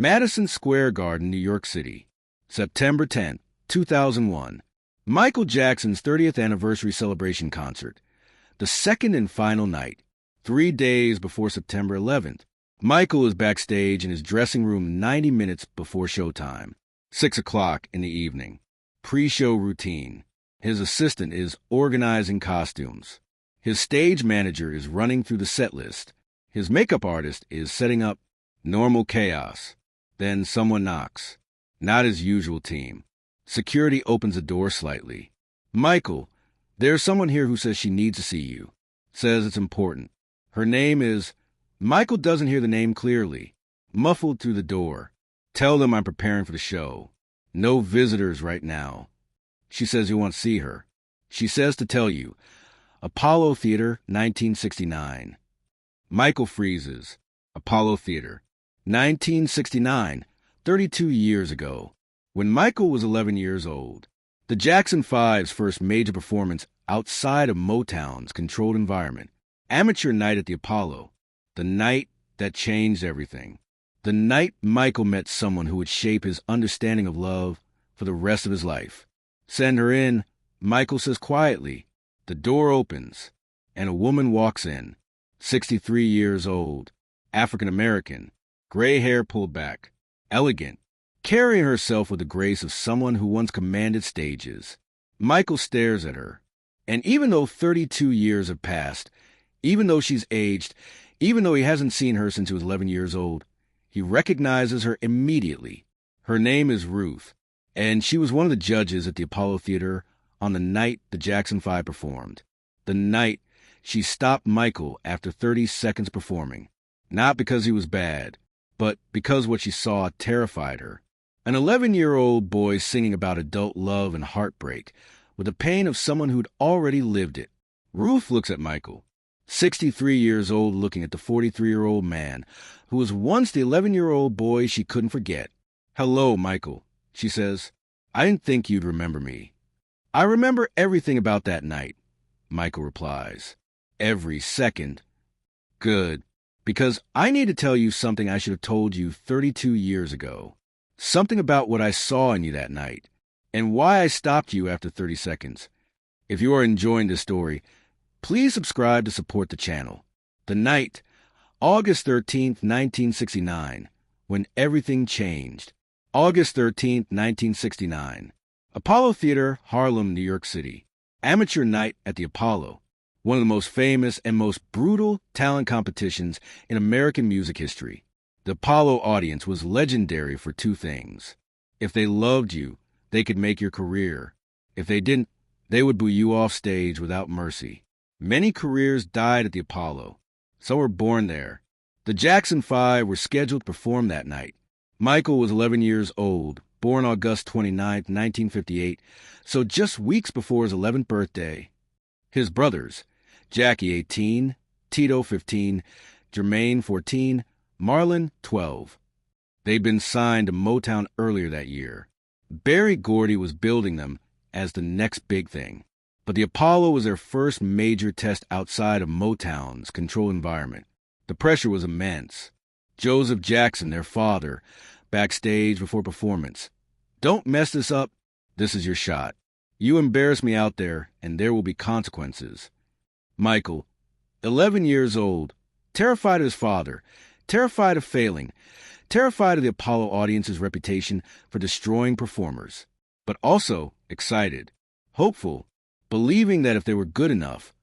Madison Square Garden, New York City, September 10, 2001. Michael Jackson's 30th anniversary celebration concert. The second and final night, 3 days before September 11th. Michael is backstage in his dressing room 90 minutes before showtime, 6 o'clock in the evening. Pre-show routine. His assistant is organizing costumes. His stage manager is running through the set list. His makeup artist is setting up normal chaos. Then someone knocks. Not his usual team. Security opens the door slightly. Michael, there's someone here who says she needs to see you. Says it's important. Her name is... Michael doesn't hear the name clearly. Muffled through the door. Tell them I'm preparing for the show. No visitors right now. She says you want to see her. She says to tell you. Apollo Theater, 1969. Michael freezes. Apollo Theater. 1969, 32 years ago, when Michael was 11 years old. The Jackson 5's first major performance outside of Motown's controlled environment. Amateur night at the Apollo. The night that changed everything. The night Michael met someone who would shape his understanding of love for the rest of his life. Send her in, Michael says quietly. The door opens, and a woman walks in. 63 years old, African-American, gray hair pulled back, elegant, carrying herself with the grace of someone who once commanded stages. Michael stares at her, and even though 32 years have passed, even though she's aged, even though he hasn't seen her since he was 11 years old, he recognizes her immediately. Her name is Ruth, and she was one of the judges at the Apollo Theater on the night the Jackson 5 performed. The night she stopped Michael after 30 seconds performing, not because he was bad, but because what she saw terrified her. An 11-year-old boy singing about adult love and heartbreak with the pain of someone who'd already lived it. Ruth looks at Michael, 63 years old, looking at the 43-year-old man who was once the 11-year-old boy she couldn't forget. Hello, Michael, she says. I didn't think you'd remember me. I remember everything about that night, Michael replies. Every second. Good. Because I need to tell you something I should have told you 32 years ago. Something about what I saw in you that night, and why I stopped you after 30 seconds. If you are enjoying this story, please subscribe to support the channel. The night, August 13th, 1969, when everything changed. August 13th, 1969. Apollo Theater, Harlem, New York City. Amateur night at the Apollo. One of the most famous and most brutal talent competitions in American music history. The Apollo audience was legendary for two things. If they loved you, they could make your career. If they didn't, they would boo you off stage without mercy. Many careers died at the Apollo. Some were born there. The Jackson 5 were scheduled to perform that night. Michael was 11 years old, born August 29, 1958, so just weeks before his 11th birthday. His brothers, Jackie 18, Tito 15, Jermaine 14, Marlon 12. They'd been signed to Motown earlier that year. Berry Gordy was building them as the next big thing. But the Apollo was their first major test outside of Motown's controlled environment. The pressure was immense. Joseph Jackson, their father, backstage before performance. Don't mess this up. This is your shot. You embarrass me out there, and there will be consequences. Michael, 11 years old, terrified of his father, terrified of failing, terrified of the Apollo audience's reputation for destroying performers, but also excited, hopeful, believing that if they were good enough,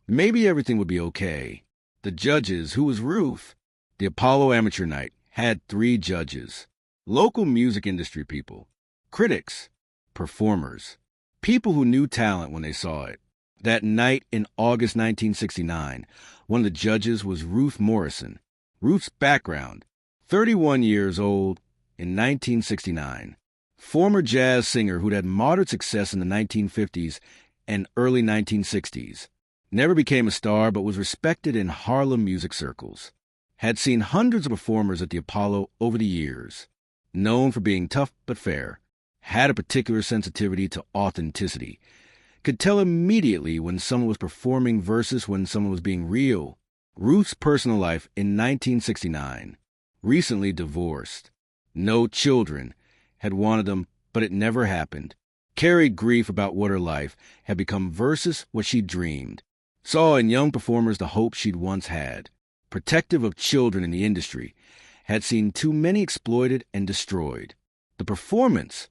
maybe everything would be okay. The judges, who was Ruth? The Apollo Amateur Night had 3 judges. Local music industry people, critics, performers, people who knew talent when they saw it. That night in August 1969, one of the judges was Ruth Morrison. Ruth's background, 31 years old in 1969. Former jazz singer who'd had moderate success in the 1950s and early 1960s. Never became a star but was respected in Harlem music circles. Had seen hundreds of performers at the Apollo over the years. Known for being tough but fair. Had a particular sensitivity to authenticity. Could tell immediately when someone was performing versus when someone was being real. Ruth's personal life in 1969. Recently divorced. No children. Had wanted them, but it never happened. Carried grief about what her life had become versus what she dreamed. Saw in young performers the hope she'd once had. Protective of children in the industry. Had seen too many exploited and destroyed. The performance,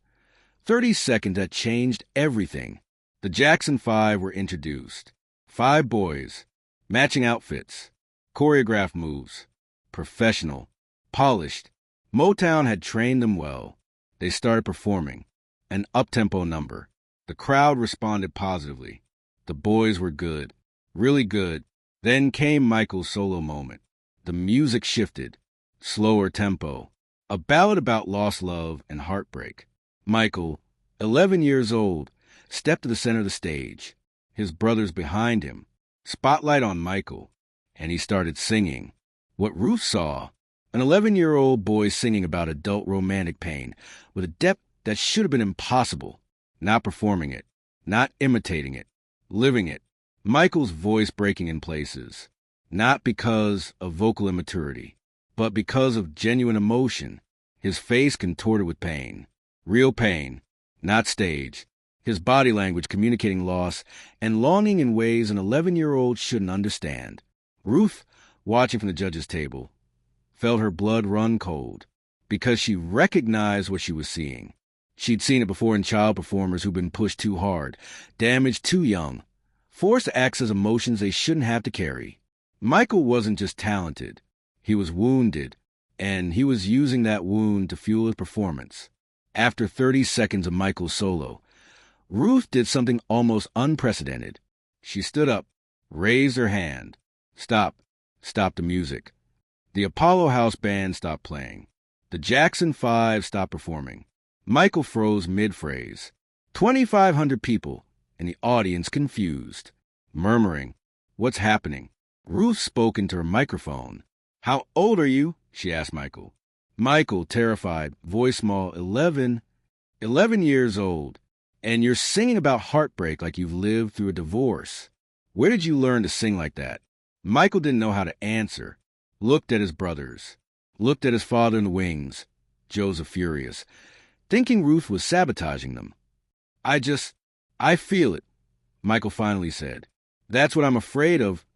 30 seconds that changed everything. The Jackson 5 were introduced. 5 boys, matching outfits, choreographed moves, professional, polished. Motown had trained them well. They started performing. An up-tempo number. The crowd responded positively. The boys were good, really good. Then came Michael's solo moment. The music shifted. Slower tempo. A ballad about lost love and heartbreak. Michael, 11 years old, stepped to the center of the stage. His brothers behind him. Spotlight on Michael. And he started singing. What Ruth saw, an 11-year-old boy singing about adult romantic pain with a depth that should have been impossible. Not performing it. Not imitating it. Living it. Michael's voice breaking in places. Not because of vocal immaturity, but because of genuine emotion. His face contorted with pain. Real pain. Not stage. His body language communicating loss and longing in ways an 11-year-old shouldn't understand. Ruth, watching from the judge's table, felt her blood run cold because she recognized what she was seeing. She'd seen it before in child performers who'd been pushed too hard, damaged too young, forced to access emotions they shouldn't have to carry. Michael wasn't just talented. He was wounded, and he was using that wound to fuel his performance. After 30 seconds of Michael's solo, Ruth did something almost unprecedented. She stood up, raised her hand. Stop the music. The Apollo House Band stopped playing. The Jackson 5 stopped performing. Michael froze mid-phrase. 2,500 people, and the audience confused, murmuring, "What's happening?" Ruth spoke into her microphone. "How old are you?" she asked Michael. Michael, terrified, voice small, 11 years old. And you're singing about heartbreak like you've lived through a divorce. Where did you learn to sing like that? Michael didn't know how to answer. Looked at his brothers. Looked at his father in the wings, Joseph furious, thinking Ruth was sabotaging them. I feel it, Michael finally said. That's what I'm afraid of,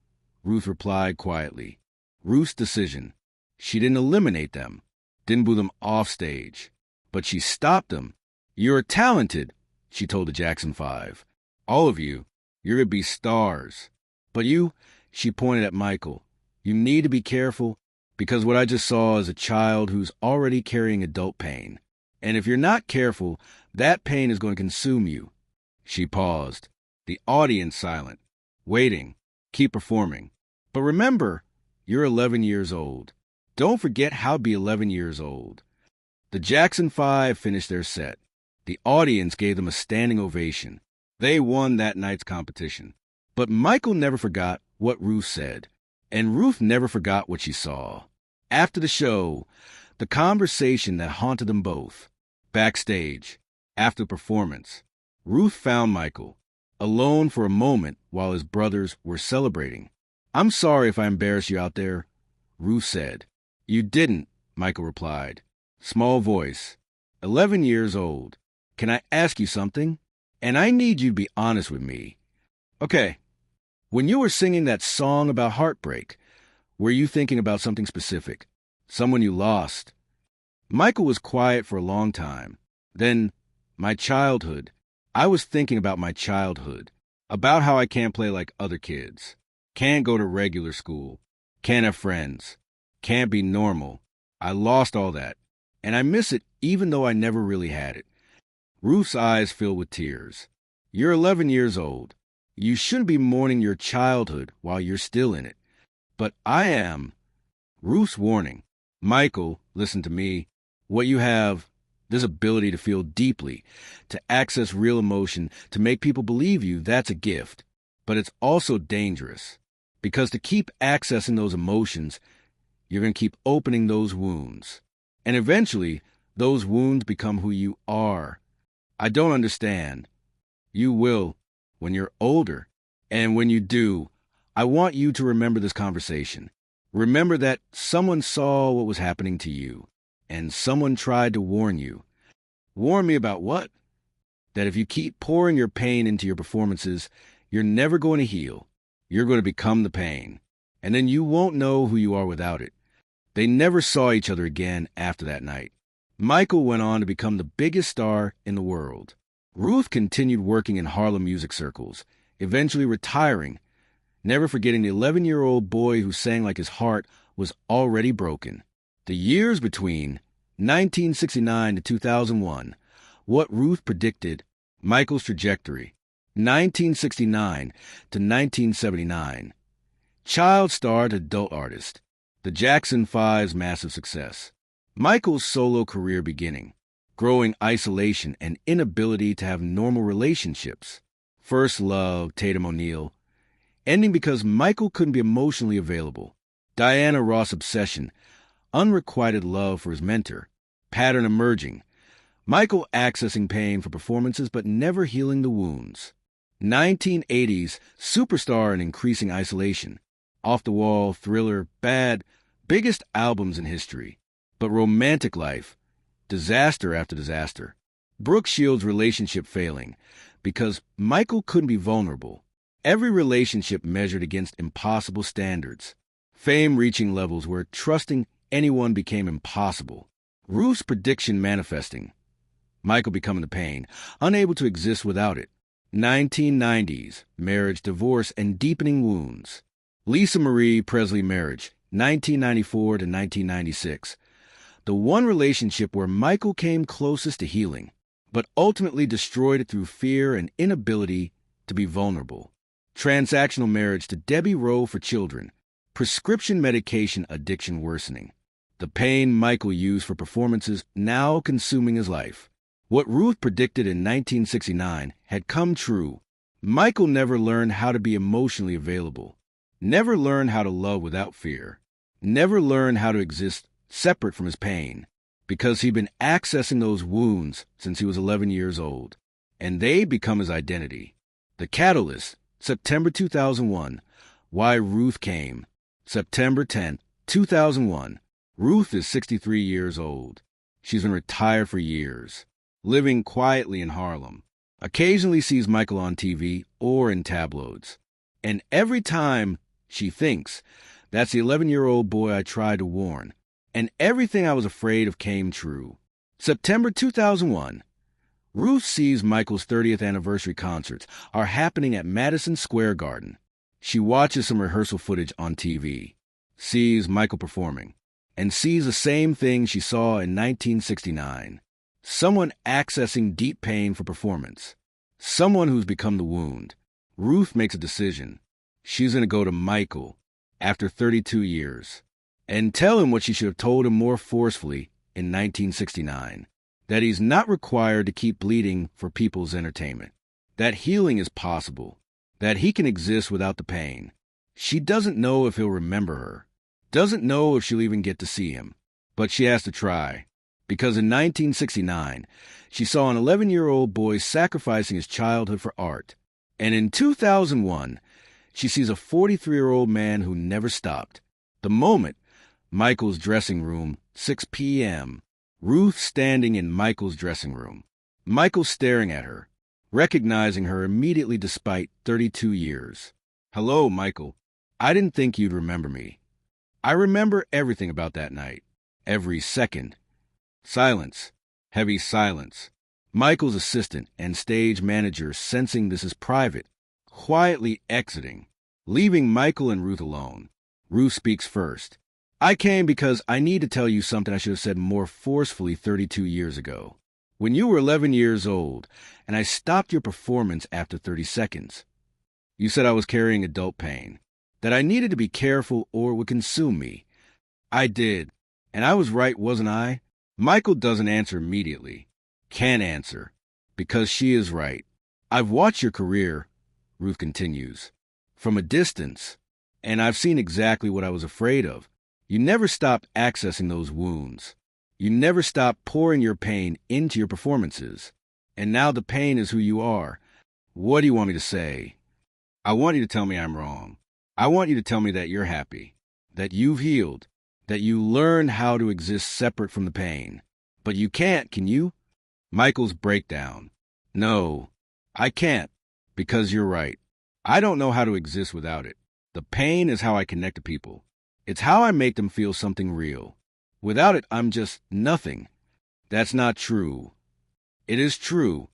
Ruth replied quietly. Ruth's decision. She didn't eliminate them, didn't boo them off stage, but she stopped them. You're talented, she told the Jackson 5. All of you, you're going to be stars. But you, she pointed at Michael, you need to be careful because what I just saw is a child who's already carrying adult pain. And if you're not careful, that pain is going to consume you. She paused. The audience silent, waiting, keep performing. But remember, you're 11 years old. Don't forget how to be 11 years old. The Jackson 5 finished their set. The audience gave them a standing ovation. They won that night's competition. But Michael never forgot what Ruth said, and Ruth never forgot what she saw. After the show, the conversation that haunted them both. Backstage, after the performance, Ruth found Michael, alone for a moment while his brothers were celebrating. I'm sorry if I embarrassed you out there, Ruth said. You didn't, Michael replied. Small voice, 11 years old. Can I ask you something? And I need you to be honest with me. Okay, when you were singing that song about heartbreak, were you thinking about something specific? Someone you lost? Michael was quiet for a long time. Then, my childhood. I was thinking about my childhood, about how I can't play like other kids, can't go to regular school, can't have friends, can't be normal. I lost all that, and I miss it even though I never really had it. Ruth's eyes filled with tears. You're 11 years old. You shouldn't be mourning your childhood while you're still in it. But I am. Ruth's warning. Michael, listen to me. What you have, this ability to feel deeply, to access real emotion, to make people believe you, that's a gift. But it's also dangerous. Because to keep accessing those emotions, you're going to keep opening those wounds. And eventually, those wounds become who you are. I don't understand. You will, when you're older. And when you do, I want you to remember this conversation. Remember that someone saw what was happening to you. and someone tried to warn you. Warn me about what? That if you keep pouring your pain into your performances, you're never going to heal. You're going to become the pain. And then you won't know who you are without it. They never saw each other again after that night. Michael went on to become the biggest star in the world. Ruth continued working in Harlem music circles, eventually retiring, never forgetting the 11-year-old boy who sang like his heart was already broken. The years between 1969 to 2001, what Ruth predicted, Michael's trajectory, 1969 to 1979, child star to adult artist, the Jackson 5's massive success, Michael's solo career beginning, growing isolation and inability to have normal relationships, first love, Tatum O'Neal, ending because Michael couldn't be emotionally available, Diana Ross obsession, unrequited love for his mentor, pattern emerging, Michael accessing pain for performances but never healing the wounds. 1980s superstar and increasing isolation, off the wall, thriller, bad, biggest albums in history. But romantic life, disaster after disaster. Brooke Shields' relationship failing because Michael couldn't be vulnerable. Every relationship measured against impossible standards. Fame reaching levels where trusting anyone became impossible. Ruth's prediction manifesting. Michael becoming the pain, unable to exist without it. 1990s, marriage, divorce, and deepening wounds. Lisa Marie Presley marriage, 1994 to 1996. The one relationship where Michael came closest to healing, but ultimately destroyed it through fear and inability to be vulnerable. Transactional marriage to Debbie Rowe for children. Prescription medication addiction worsening. The pain Michael used for performances now consuming his life. What Ruth predicted in 1969 had come true. Michael never learned how to be emotionally available. Never learned how to love without fear. Never learned how to exist separate from his pain, because he'd been accessing those wounds since he was 11 years old, and they become his identity. The catalyst, September 2001, why Ruth came. September 10, 2001. Ruth is 63 years old. She's been retired for years, living quietly in Harlem. Occasionally sees Michael on TV or in tabloids. And every time she thinks, that's the 11-year-old boy I tried to warn. And everything I was afraid of came true. September 2001. Ruth sees Michael's 30th anniversary concerts are happening at Madison Square Garden. She watches some rehearsal footage on TV, sees Michael performing, and sees the same thing she saw in 1969. Someone accessing deep pain for performance. Someone who's become the wound. Ruth makes a decision. She's going to go to Michael after 32 years and tell him what she should have told him more forcefully in 1969. That he's not required to keep bleeding for people's entertainment. That healing is possible. That he can exist without the pain. She doesn't know if he'll remember her. Doesn't know if she'll even get to see him. But she has to try. Because in 1969, she saw an 11-year-old boy sacrificing his childhood for art. And in 2001, she sees a 43-year-old man who never stopped. The moment, Michael's dressing room, 6 p.m. Ruth standing in Michael's dressing room. Michael staring at her, recognizing her immediately despite 32 years. Hello, Michael. I didn't think you'd remember me. I remember everything about that night. Every second. Silence. Heavy silence. Michael's assistant and stage manager, sensing this is private, quietly exiting, leaving Michael and Ruth alone. Ruth speaks first. I came because I need to tell you something I should have said more forcefully 32 years ago. When you were 11 years old, and I stopped your performance after 30 seconds. You said I was carrying adult pain, that I needed to be careful or it would consume me. I did, and I was right, wasn't I? Michael doesn't answer immediately. Can't answer, because she is right. I've watched your career, Ruth continues, from a distance, and I've seen exactly what I was afraid of. You never stopped accessing those wounds. You never stopped pouring your pain into your performances. And now the pain is who you are. What do you want me to say? I want you to tell me I'm wrong. I want you to tell me that you're happy, that you've healed, that you learned how to exist separate from the pain. But you can't, can you? Michael's breakdown. No, I can't, because you're right. I don't know how to exist without it. The pain is how I connect to people. It's how I make them feel something real. Without it, I'm just nothing. That's not true. It is true.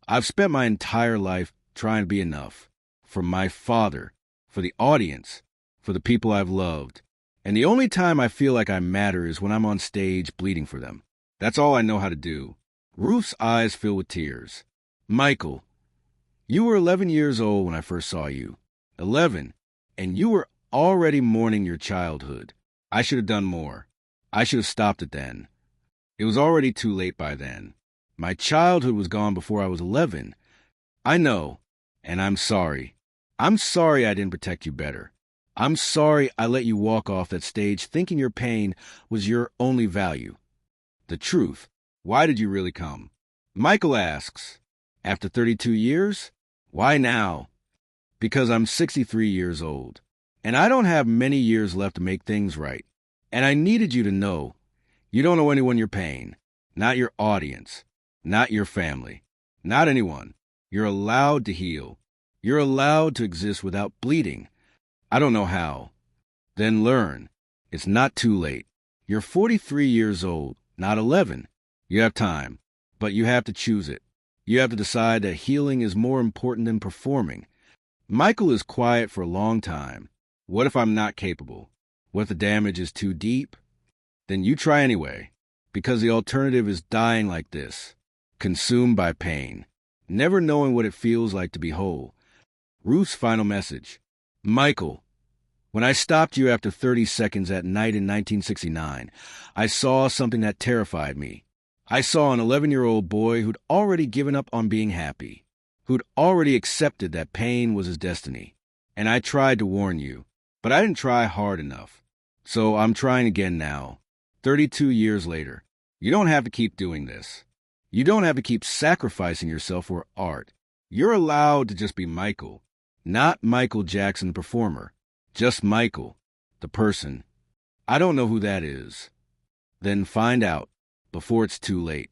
I've spent my entire life trying to be enough. For my father, for the audience, for the people I've loved. And the only time I feel like I matter is when I'm on stage bleeding for them. That's all I know how to do. Ruth's eyes fill with tears. Michael, you were 11 years old when I first saw you. 11, and you were already mourning your childhood. I should have done more. I should have stopped it then. It was already too late by then. My childhood was gone before I was 11. I know, and I'm sorry. I'm sorry I didn't protect you better. I'm sorry I let you walk off that stage thinking your pain was your only value. The truth. Why did you really come? Michael asks, after 32 years? Why now? Because I'm 63 years old, and I don't have many years left to make things right. And I needed you to know, you don't owe anyone your pain, not your audience, not your family, not anyone. You're allowed to heal. You're allowed to exist without bleeding. I don't know how. Then learn. It's not too late. You're 43 years old, not 11. You have time, but you have to choose it. You have to decide that healing is more important than performing. Michael is quiet for a long time. What if I'm not capable? What if the damage is too deep? Then you try anyway, because the alternative is dying like this, consumed by pain, never knowing what it feels like to be whole. Ruth's final message. Michael, when I stopped you after 30 seconds at night in 1969, I saw something that terrified me. I saw an 11-year-old boy who'd already given up on being happy, who'd already accepted that pain was his destiny. And I tried to warn you, but I didn't try hard enough. So I'm trying again now, 32 years later. You don't have to keep doing this. You don't have to keep sacrificing yourself for art. You're allowed to just be Michael, not Michael Jackson the performer, just Michael, the person. I don't know who that is. Then find out before it's too late.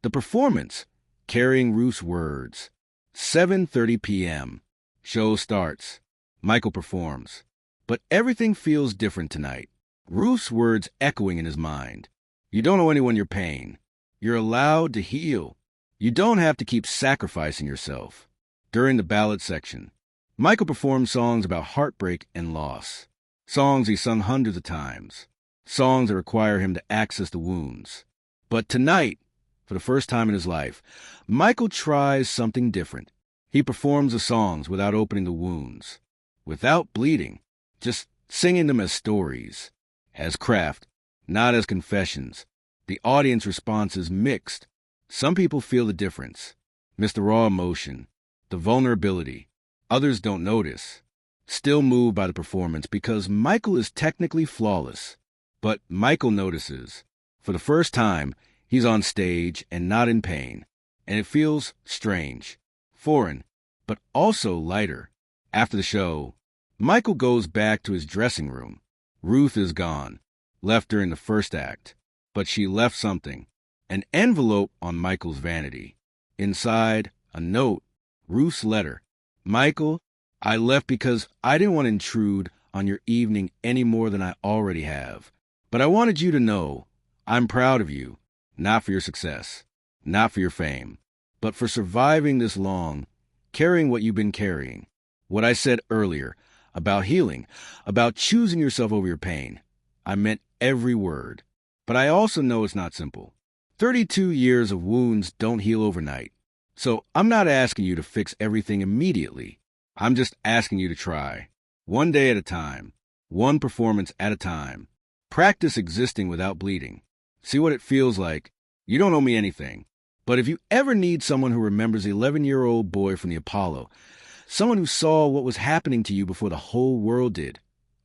The performance, carrying Ruth's words. 7:30 p.m. Show starts. Michael performs. But everything feels different tonight. Ruth's words echoing in his mind. You don't owe anyone your pain. You're allowed to heal. You don't have to keep sacrificing yourself. During the ballad section, Michael performed songs about heartbreak and loss. Songs he sung hundreds of times. Songs that require him to access the wounds. But tonight, for the first time in his life, Michael tries something different. He performs the songs without opening the wounds, without bleeding, just singing them as stories, as craft, not as confessions. The audience response is mixed. Some people feel the difference, miss the raw emotion, the vulnerability. Others don't notice, still moved by the performance because Michael is technically flawless. But Michael notices. For the first time, he's on stage and not in pain, and it feels strange, foreign, but also lighter. After the show, Michael goes back to his dressing room. Ruth is gone, left during the first act, but she left something, an envelope on Michael's vanity. Inside, a note, Ruth's letter. Michael, I left because I didn't want to intrude on your evening any more than I already have. But I wanted you to know I'm proud of you, not for your success, not for your fame, but for surviving this long, carrying what you've been carrying. What I said earlier about healing, about choosing yourself over your pain. I meant every word. But I also know it's not simple. 32 years of wounds don't heal overnight. So I'm not asking you to fix everything immediately. I'm just asking you to try. One day at a time. One performance at a time. Practice existing without bleeding. See what it feels like. You don't owe me anything. But if you ever need someone who remembers the 11-year-old boy from the Apollo, someone who saw what was happening to you before the whole world did,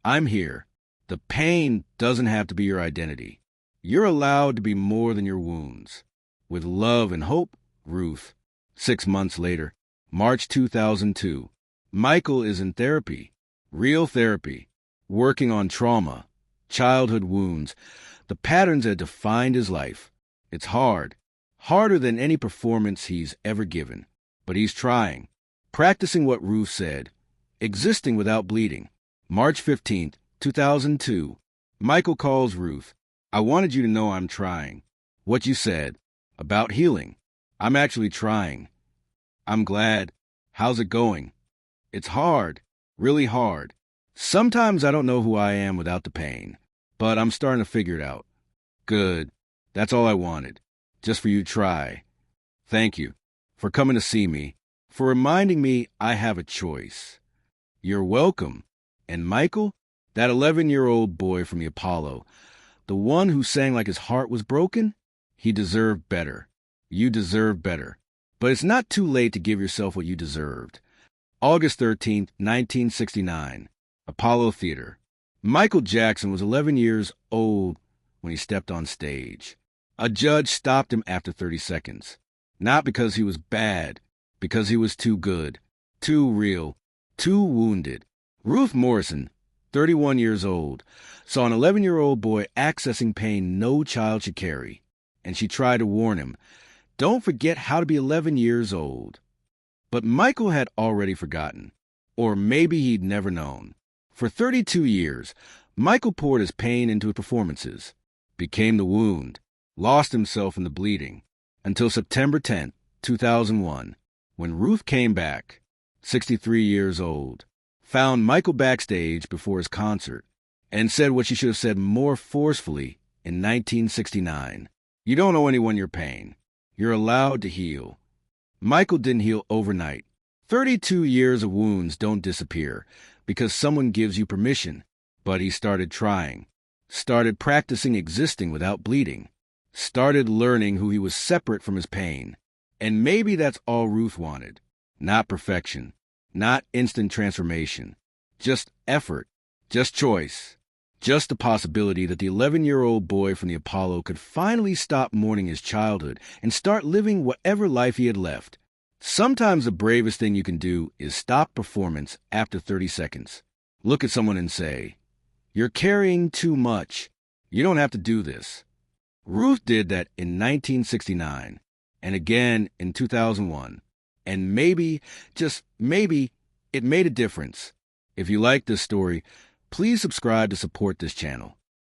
I'm here. The pain doesn't have to be your identity. You're allowed to be more than your wounds. With love and hope, Ruth. 6 months later, March 2002, Michael is in therapy, real therapy, working on trauma, childhood wounds, the patterns that defined his life. It's hard, harder than any performance he's ever given. But he's trying, practicing what Ruth said, existing without bleeding. March 15th, 2002. Michael calls Ruth. I wanted you to know I'm trying. What you said about healing. I'm actually trying. I'm glad. How's it going? It's hard, really hard. Sometimes I don't know who I am without the pain, but I'm starting to figure it out. Good. That's all I wanted. Just for you to try. Thank you for coming to see me, for reminding me I have a choice. You're welcome. And Michael, that 11-year-old boy from the Apollo, the one who sang like his heart was broken, he deserved better. You deserve better. But it's not too late to give yourself what you deserved. August 13th, 1969, Apollo Theater. Michael Jackson was 11 years old when he stepped on stage. A judge stopped him after 30 seconds. Not because he was bad, because he was too good, too real, too wounded. Ruth Morrison, 31 years old, saw an 11-year-old boy accessing pain no child should carry, and she tried to warn him, don't forget how to be 11 years old. But Michael had already forgotten, or maybe he'd never known. For 32 years, Michael poured his pain into his performances, became the wound, lost himself in the bleeding, until September 10th, 2001, when Ruth came back, 63 years old, found Michael backstage before his concert, and said what she should have said more forcefully in 1969. You don't owe anyone your pain. You're allowed to heal. Michael didn't heal overnight. 32 years of wounds don't disappear because someone gives you permission, but he started trying, started practicing existing without bleeding, started learning who he was separate from his pain. And maybe that's all Ruth wanted. Not perfection, not instant transformation, just effort, just choice, just the possibility that the 11-year-old boy from the Apollo could finally stop mourning his childhood and start living whatever life he had left. Sometimes the bravest thing you can do is stop performance after 30 seconds. Look at someone and say, you're carrying too much. You don't have to do this. Ruth did that in 1969 and again in 2001. And maybe, just maybe, it made a difference. If you like this story, please subscribe to support this channel.